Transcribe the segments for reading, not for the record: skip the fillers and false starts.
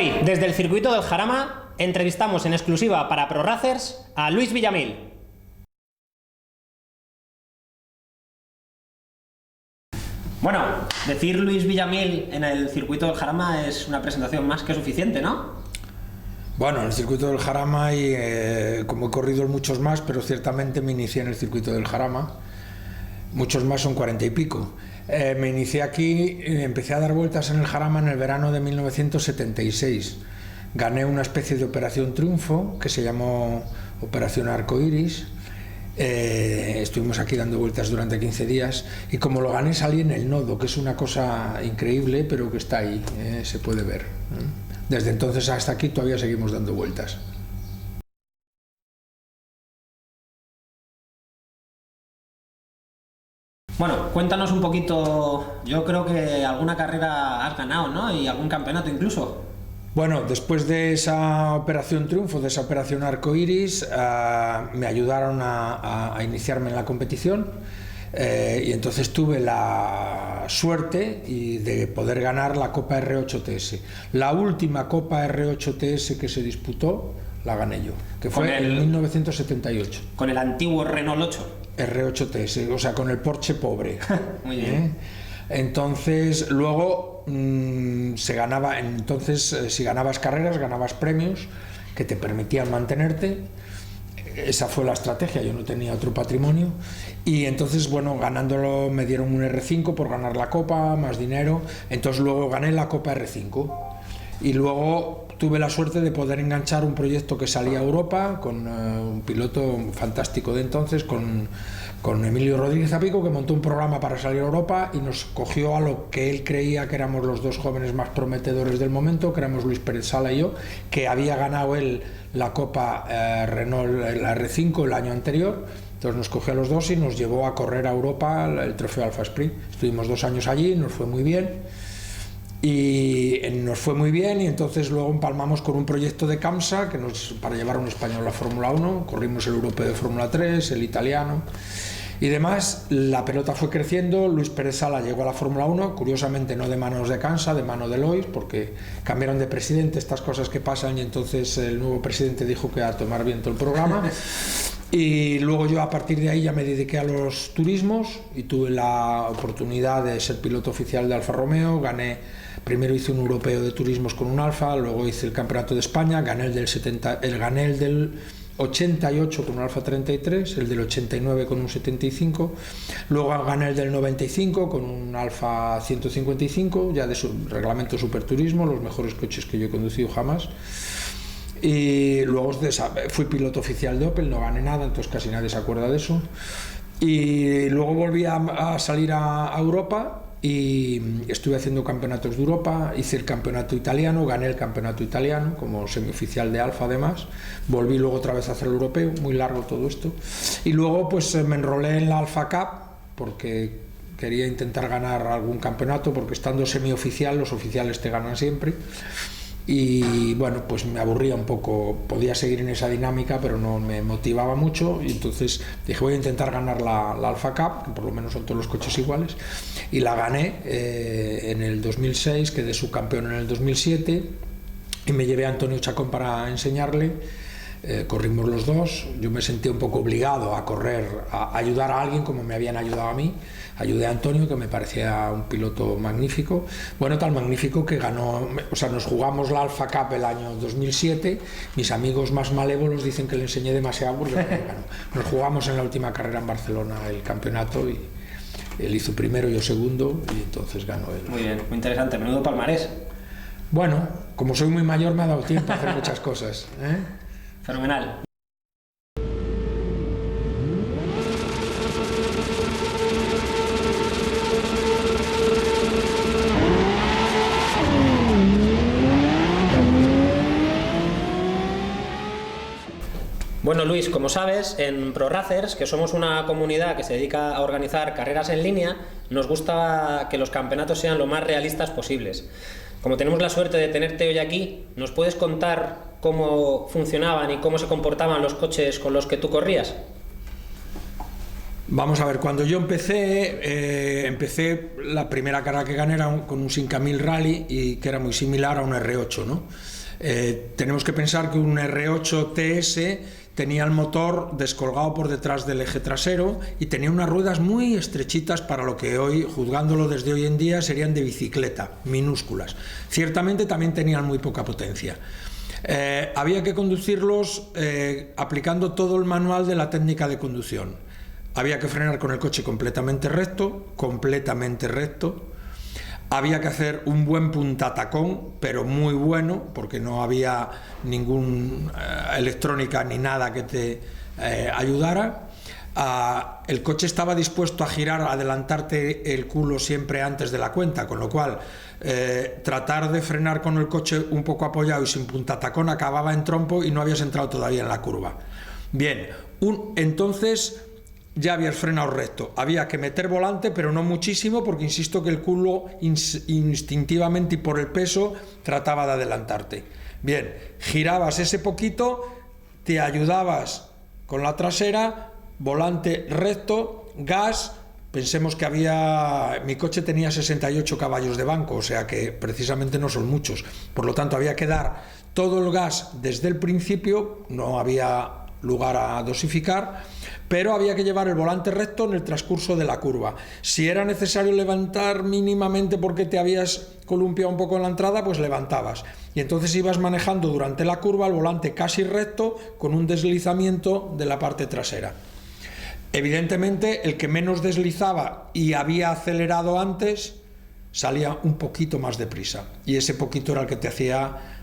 Hoy, desde el circuito del Jarama, entrevistamos en exclusiva para ProRacers a Luis Villamil. Bueno, decir Luis Villamil en el circuito del Jarama es una presentación más que suficiente, ¿no? Bueno, en el circuito del Jarama hay, como he corrido muchos más, pero ciertamente me inicié en el circuito del Jarama. Muchos más son 40 y pico. Me inicié aquí, empecé a dar vueltas en el Jarama en el verano de 1976. Gané una especie de Operación Triunfo que se llamó Operación Arcoiris. Estuvimos aquí dando vueltas durante 15 días y como lo gané salí en el nodo, que es una cosa increíble, pero que está ahí, se puede ver. Desde entonces hasta aquí todavía seguimos dando vueltas. Bueno, cuéntanos un poquito, yo creo que alguna carrera has ganado, ¿no? Y algún campeonato incluso. Bueno, después de esa Operación Triunfo, de esa Operación Arcoiris, me ayudaron a iniciarme en la competición y entonces tuve la suerte de poder ganar la Copa R8TS. La última Copa R8TS que se disputó la gané yo, que fue en 1978. Con el antiguo Renault 8. R8TS, o sea, con el Porsche pobre. Muy bien. Entonces, luego se ganaba, si ganabas carreras, ganabas premios que te permitían mantenerte. Esa fue la estrategia, yo no tenía otro patrimonio. Y entonces, bueno, ganándolo me dieron un R5 por ganar la Copa, más dinero. Entonces luego gané la Copa R5. Y luego tuve la suerte de poder enganchar un proyecto que salía a Europa con un piloto fantástico de entonces, con Emilio Rodríguez Zapico, que montó un programa para salir a Europa y nos cogió a lo que él creía que éramos los dos jóvenes más prometedores del momento, que éramos Luis Pérez Sala y yo, que había ganado él la Copa Renault, la R5 el año anterior. Entonces nos cogió a los dos y nos llevó a correr a Europa el trofeo Alfa Sprint. Estuvimos 2 años allí, nos fue muy bien. Y entonces luego empalmamos con un proyecto de CAMSA para llevar a un español a la Fórmula 1, corrimos el europeo de Fórmula 3, el italiano y demás. La pelota fue creciendo, Luis Pérez Sala llegó a la Fórmula 1, curiosamente no de manos de CAMSA, de mano de Lois, porque cambiaron de presidente, estas cosas que pasan, y entonces el nuevo presidente dijo que a tomar viento el programa. Y luego yo a partir de ahí ya me dediqué a los turismos y tuve la oportunidad de ser piloto oficial de Alfa Romeo. Primero hice un europeo de turismos con un Alfa, luego hice el campeonato de España, gané el del 88 con un Alfa 33, el del 89 con un 75, luego gané el del 95 con un Alfa 155, ya de reglamento superturismo, los mejores coches que yo he conducido jamás. Y luego fui piloto oficial de Opel, no gané nada, entonces casi nadie se acuerda de eso. Y luego volví a salir a Europa y estuve haciendo campeonatos de Europa, hice el campeonato italiano, gané el campeonato italiano como semioficial de Alfa además, volví luego otra vez a hacer el europeo, muy largo todo esto, y luego pues me enrolé en la Alfa Cup porque quería intentar ganar algún campeonato, porque estando semioficial los oficiales te ganan siempre. Y bueno, pues me aburría un poco, podía seguir en esa dinámica pero no me motivaba mucho, y entonces dije voy a intentar ganar la Alfa Cup, que por lo menos son todos los coches iguales, y la gané en el 2006, quedé subcampeón en el 2007 y me llevé a Antonio Chacón para enseñarle. Corrimos los dos, yo me sentí un poco obligado a correr, a ayudar a alguien como me habían ayudado a mí. Ayudé a Antonio, que me parecía un piloto magnífico, bueno, tan magnífico que ganó, o sea, nos jugamos la Alfa Cup el año 2007, mis amigos más malévolos dicen que le enseñé demasiado porque ganó. Nos jugamos en la última carrera en Barcelona el campeonato y él hizo primero, yo segundo, y entonces ganó él. Muy bien, muy interesante, menudo palmarés. Bueno, como soy muy mayor me ha dado tiempo a hacer muchas cosas, ¿eh? Fenomenal. Bueno, Luis, como sabes, en ProRacers, que somos una comunidad que se dedica a organizar carreras en línea, nos gusta que los campeonatos sean lo más realistas posibles. Como tenemos la suerte de tenerte hoy aquí, ¿nos puedes contar cómo funcionaban y cómo se comportaban los coches con los que tú corrías? Vamos a ver, cuando yo empecé la primera carrera que gané era con un 5000 Rally, y que era muy similar a un R8, ¿no? Tenemos que pensar que un R8 TS tenía el motor descolgado por detrás del eje trasero y tenía unas ruedas muy estrechitas para lo que hoy, juzgándolo desde hoy en día, serían de bicicleta, minúsculas. Ciertamente también tenían muy poca potencia. Había que conducirlos aplicando todo el manual de la técnica de conducción. Había que frenar con el coche completamente recto. Había que hacer un buen puntatacón, pero muy bueno, porque no había ninguna electrónica ni nada que te ayudara. El coche estaba dispuesto a girar, a adelantarte el culo siempre antes de la cuenta, con lo cual tratar de frenar con el coche un poco apoyado y sin puntatacón acababa en trompo y no habías entrado todavía en la curva. Bien, entonces ya habías frenado recto, había que meter volante, pero no muchísimo, porque insisto que el culo instintivamente y por el peso trataba de adelantarte. Bien, girabas ese poquito, te ayudabas con la trasera, volante recto, gas. Pensemos que mi coche tenía 68 caballos de banco, o sea que precisamente no son muchos, por lo tanto había que dar todo el gas desde el principio, no había lugar a dosificar, pero había que llevar el volante recto en el transcurso de la curva. Si era necesario levantar mínimamente porque te habías columpiado un poco en la entrada, pues levantabas, y entonces ibas manejando durante la curva el volante casi recto con un deslizamiento de la parte trasera. Evidentemente, el que menos deslizaba y había acelerado antes salía un poquito más deprisa, y ese poquito era el que te hacía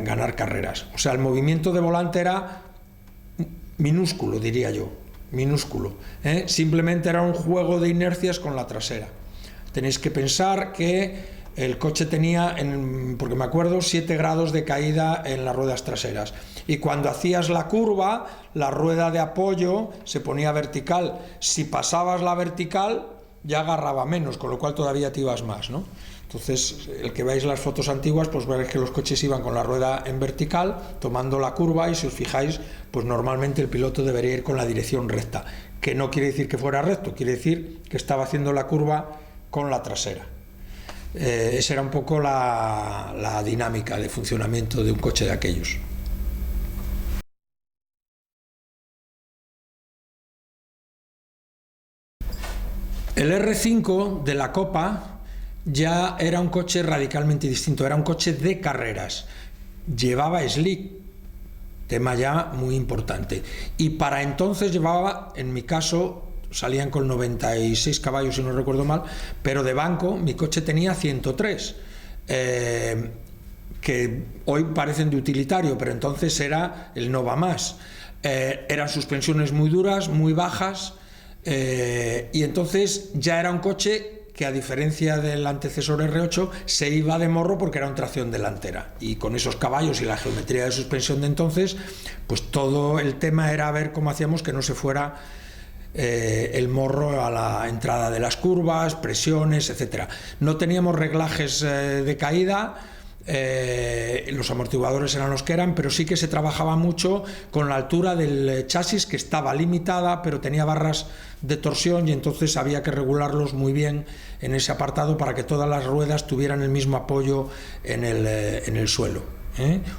ganar carreras. O sea, el movimiento de volante era minúsculo, diría yo, minúsculo, simplemente era un juego de inercias con la trasera. Tenéis que pensar que el coche tenía, porque me acuerdo, 7 grados de caída en las ruedas traseras, y cuando hacías la curva, la rueda de apoyo se ponía vertical. Si pasabas la vertical, ya agarraba menos, con lo cual todavía te ibas más, ¿no? Entonces, el que veáis las fotos antiguas, pues veréis que los coches iban con la rueda en vertical, tomando la curva, y si os fijáis, pues normalmente el piloto debería ir con la dirección recta, que no quiere decir que fuera recto, quiere decir que estaba haciendo la curva con la trasera. Esa era un poco la dinámica de funcionamiento de un coche de aquellos. El R5 de la Copa ya era un coche radicalmente distinto, era un coche de carreras, llevaba slick, tema ya muy importante, y para entonces llevaba, en mi caso, salían con 96 caballos si no recuerdo mal, pero de banco mi coche tenía 103, que hoy parecen de utilitario, pero entonces era el no va más. Eran suspensiones muy duras, muy bajas, y entonces ya era un coche que, a diferencia del antecesor R8, se iba de morro porque era un tracción delantera, y con esos caballos y la geometría de suspensión de entonces, pues todo el tema era ver cómo hacíamos que no se fuera el morro a la entrada de las curvas, presiones, etcétera. No teníamos reglajes de caída, los amortiguadores eran los que eran, pero sí que se trabajaba mucho con la altura del chasis, que estaba limitada, pero tenía barras de torsión, y entonces había que regularlos muy bien en ese apartado para que todas las ruedas tuvieran el mismo apoyo en el suelo.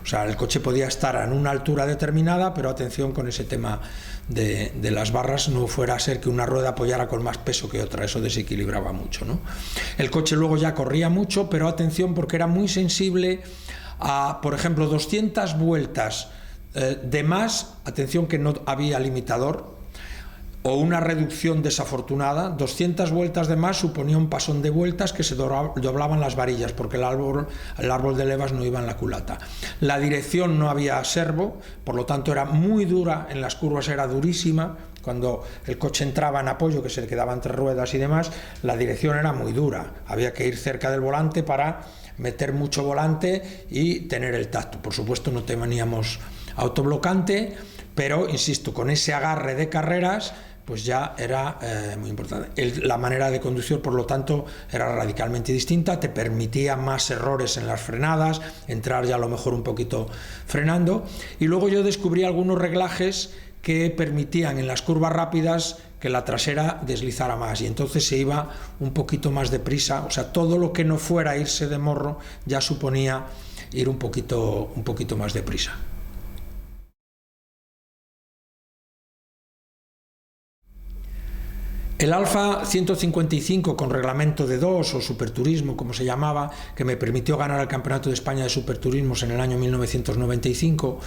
O sea, el coche podía estar en una altura determinada, pero atención con ese tema de las barras, no fuera a ser que una rueda apoyara con más peso que otra, eso desequilibraba mucho, ¿no? El coche luego ya corría mucho, pero atención, porque era muy sensible a, por ejemplo, 200 vueltas de más, atención que no había limitador, o una reducción desafortunada, 200 vueltas de más suponía un pasón de vueltas que se doblaban las varillas, porque el árbol de levas no iba en la culata. La dirección no había servo, por lo tanto era muy dura, en las curvas era durísima. Cuando el coche entraba en apoyo, que se le quedaba entre ruedas y demás, la dirección era muy dura, había que ir cerca del volante para meter mucho volante y tener el tacto. Por supuesto no teníamos autoblocante, pero insisto, con ese agarre de carreras pues ya era muy importante. La manera de conducir, por lo tanto, era radicalmente distinta, te permitía más errores en las frenadas, entrar ya a lo mejor un poquito frenando, y luego yo descubrí algunos reglajes que permitían en las curvas rápidas que la trasera deslizara más, y entonces se iba un poquito más deprisa. O sea, todo lo que no fuera irse de morro ya suponía ir un poquito más deprisa. El Alfa 155 con reglamento de 2 o superturismo, como se llamaba, que me permitió ganar el Campeonato de España de Superturismos en el año 1995,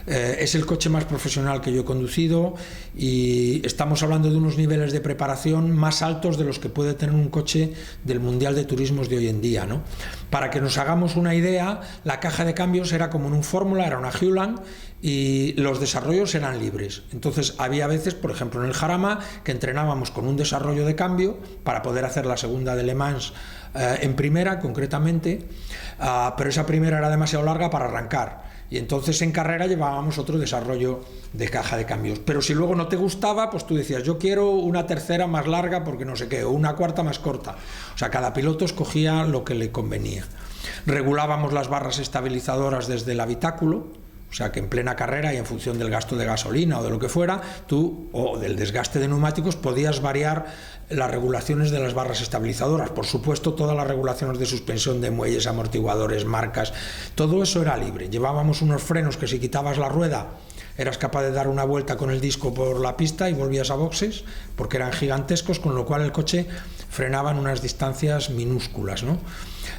es el coche más profesional que yo he conducido, y estamos hablando de unos niveles de preparación más altos de los que puede tener un coche del Mundial de Turismos de hoy en día, ¿no? Para que nos hagamos una idea, la caja de cambios era como en un Fórmula, era una Hewland, y los desarrollos eran libres. Entonces había veces, por ejemplo en el Jarama, que entrenábamos con un desarrollo de cambio para poder hacer la segunda de Le Mans en primera concretamente, pero esa primera era demasiado larga para arrancar, y entonces en carrera llevábamos otro desarrollo de caja de cambios. Pero si luego no te gustaba, pues tú decías, yo quiero una tercera más larga porque no sé qué, o una cuarta más corta. O sea, cada piloto escogía lo que le convenía. Regulábamos las barras estabilizadoras desde el habitáculo, o sea que en plena carrera y en función del gasto de gasolina o de lo que fuera, tú, o del desgaste de neumáticos, podías variar las regulaciones de las barras estabilizadoras. Por supuesto, todas las regulaciones de suspensión de muelles, amortiguadores, marcas, todo eso era libre. Llevábamos unos frenos que si quitabas la rueda eras capaz de dar una vuelta con el disco por la pista y volvías a boxes, porque eran gigantescos, con lo cual el coche frenaba en unas distancias minúsculas, ¿no?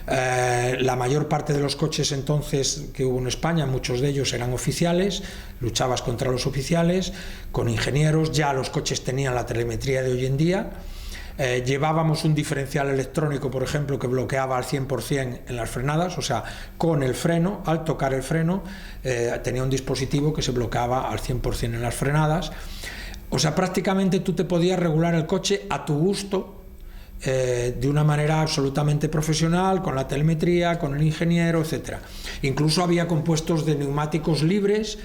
La mayor parte de los coches entonces que hubo en España, muchos de ellos eran oficiales, luchabas contra los oficiales, con ingenieros. Ya los coches tenían la telemetría de hoy en día. Llevábamos un diferencial electrónico, por ejemplo, que bloqueaba al 100% en las frenadas, o sea, con el freno, al tocar el freno, tenía un dispositivo que se bloqueaba al 100% en las frenadas. O sea, prácticamente tú te podías regular el coche a tu gusto, de una manera absolutamente profesional, con la telemetría, con el ingeniero, etc. Incluso había compuestos de neumáticos libres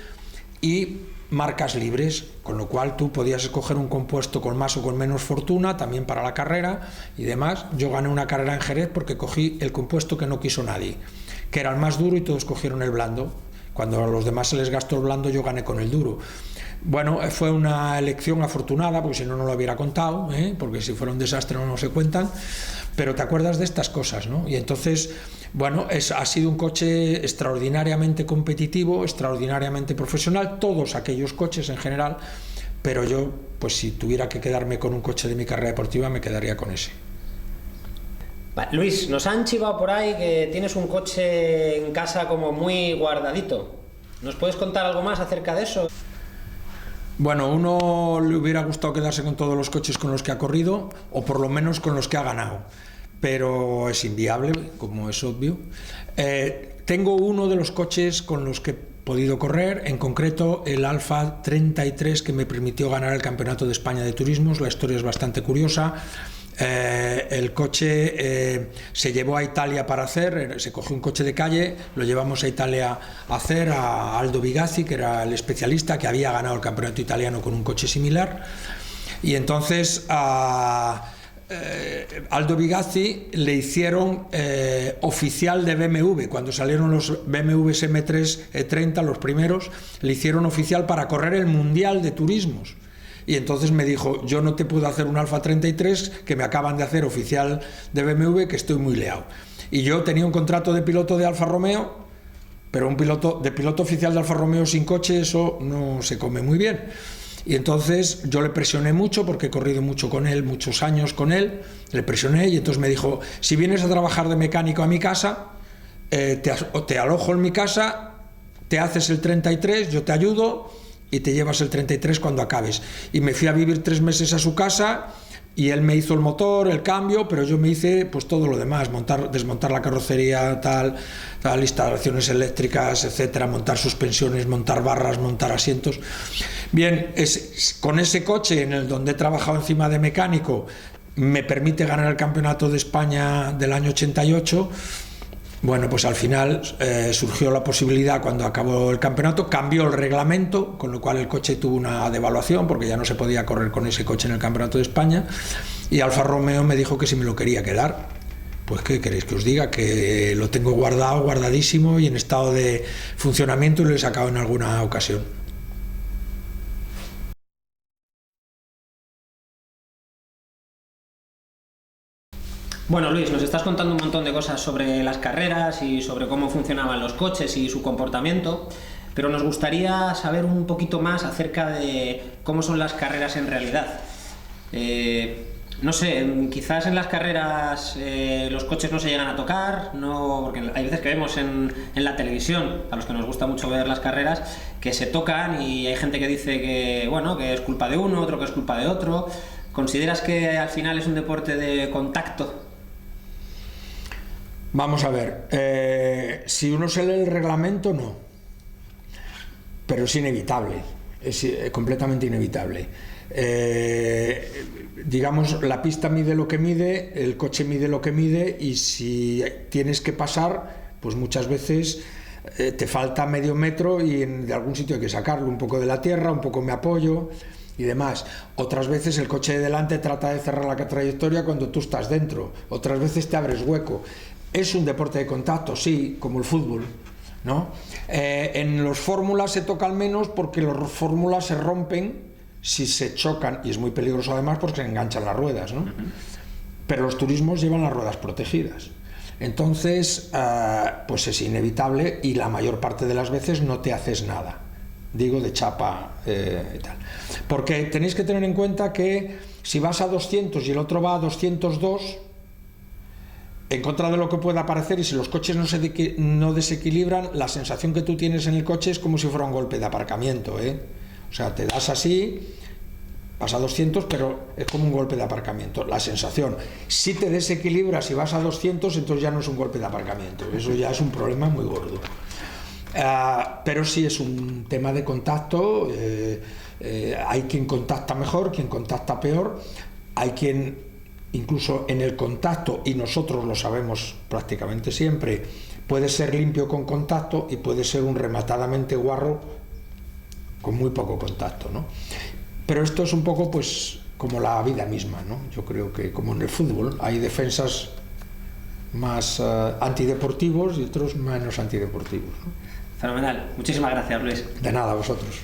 y marcas libres, con lo cual tú podías escoger un compuesto con más o con menos fortuna, también para la carrera y demás. Yo gané una carrera en Jerez porque cogí el compuesto que no quiso nadie, que era el más duro, y todos cogieron el blando. Cuando a los demás se les gastó el blando, yo gané con el duro. Bueno, fue una elección afortunada, porque si no, no lo hubiera contado, porque si fuera un desastre no se cuentan, pero te acuerdas de estas cosas, ¿no? Y entonces, bueno, ha sido un coche extraordinariamente competitivo, extraordinariamente profesional, todos aquellos coches en general, pero yo, pues si tuviera que quedarme con un coche de mi carrera deportiva, me quedaría con ese. Luis, nos han chivado por ahí que tienes un coche en casa como muy guardadito. ¿Nos puedes contar algo más acerca de eso? Bueno, uno le hubiera gustado quedarse con todos los coches con los que ha corrido, o por lo menos con los que ha ganado, pero es inviable, como es obvio. Tengo uno de los coches con los que he podido correr, en concreto el Alfa 33, que me permitió ganar el Campeonato de España de Turismos. La historia es bastante curiosa. El coche se llevó a Italia para hacer, se cogió un coche de calle, lo llevamos a Italia a hacer, a Aldo Vigazzi, que era el especialista, que había ganado el campeonato italiano con un coche similar, y entonces a Aldo Vigazzi le hicieron oficial de BMW. Cuando salieron los BMW M3 E30, los primeros, le hicieron oficial para correr el Mundial de Turismos. Y entonces me dijo, yo no te puedo hacer un Alfa 33, que me acaban de hacer oficial de BMW, que estoy muy liado. Y yo tenía un contrato de piloto de Alfa Romeo, pero de piloto oficial de Alfa Romeo sin coche, eso no se come muy bien. Y entonces yo le presioné mucho, porque he corrido mucho con él, muchos años con él, le presioné, y entonces me dijo, si vienes a trabajar de mecánico a mi casa, te alojo en mi casa, te haces el 33, yo te ayudo, y te llevas el 33 cuando acabes. Y me fui a vivir 3 meses a su casa, y él me hizo el motor, el cambio, pero yo me hice pues todo lo demás, desmontar la carrocería, tal, instalaciones eléctricas, etcétera, montar suspensiones, montar barras, montar asientos. Bien, con ese coche en el donde he trabajado encima de mecánico, me permite ganar el Campeonato de España del año 88. Bueno, pues al final surgió la posibilidad, cuando acabó el campeonato, cambió el reglamento, con lo cual el coche tuvo una devaluación, porque ya no se podía correr con ese coche en el Campeonato de España, y Alfa Romeo me dijo que si me lo quería quedar. Pues ¿qué queréis que os diga? Que lo tengo guardadísimo y en estado de funcionamiento, y lo he sacado en alguna ocasión. Bueno, Luis, nos estás contando un montón de cosas sobre las carreras y sobre cómo funcionaban los coches y su comportamiento, pero nos gustaría saber un poquito más acerca de cómo son las carreras en realidad. No sé, quizás en las carreras los coches no se llegan a tocar, no, porque hay veces que vemos en la televisión, a los que nos gusta mucho ver las carreras, que se tocan y hay gente que dice que, bueno, que es culpa de uno, otro que es culpa de otro. ¿Consideras que al final es un deporte de contacto? Vamos a ver, si uno se lee el reglamento, no, pero es inevitable, es completamente inevitable. Digamos, la pista mide lo que mide, el coche mide lo que mide, y si tienes que pasar, pues muchas veces te falta medio metro y de algún sitio hay que sacarlo, un poco de la tierra, un poco me apoyo y demás. Otras veces el coche de delante trata de cerrar la trayectoria cuando tú estás dentro, otras veces te abres hueco. Es un deporte de contacto, sí, como el fútbol, ¿no? En los fórmulas se tocan menos porque los fórmulas se rompen si se chocan, y es muy peligroso además porque se enganchan las ruedas, ¿no? Pero los turismos llevan las ruedas protegidas. Entonces, pues es inevitable, y la mayor parte de las veces no te haces nada. Digo, de chapa y tal. Porque tenéis que tener en cuenta que si vas a 200 y el otro va a 202, en contra de lo que pueda parecer, y si los coches no desequilibran, la sensación que tú tienes en el coche es como si fuera un golpe de aparcamiento, ¿eh? O sea, te das así, vas a 200, pero es como un golpe de aparcamiento, la sensación. Si te desequilibras y vas a 200, entonces ya no es un golpe de aparcamiento, eso ya es un problema muy gordo. Pero sí es un tema de contacto, hay quien contacta mejor, quien contacta peor, hay quien incluso en el contacto, y nosotros lo sabemos prácticamente siempre, puede ser limpio con contacto y puede ser un rematadamente guarro con muy poco contacto, ¿no? Pero esto es un poco pues como la vida misma, ¿no? Yo creo que como en el fútbol hay defensas más antideportivos y otros menos antideportivos, ¿no? Fenomenal. Muchísimas gracias, Luis. De nada, a vosotros.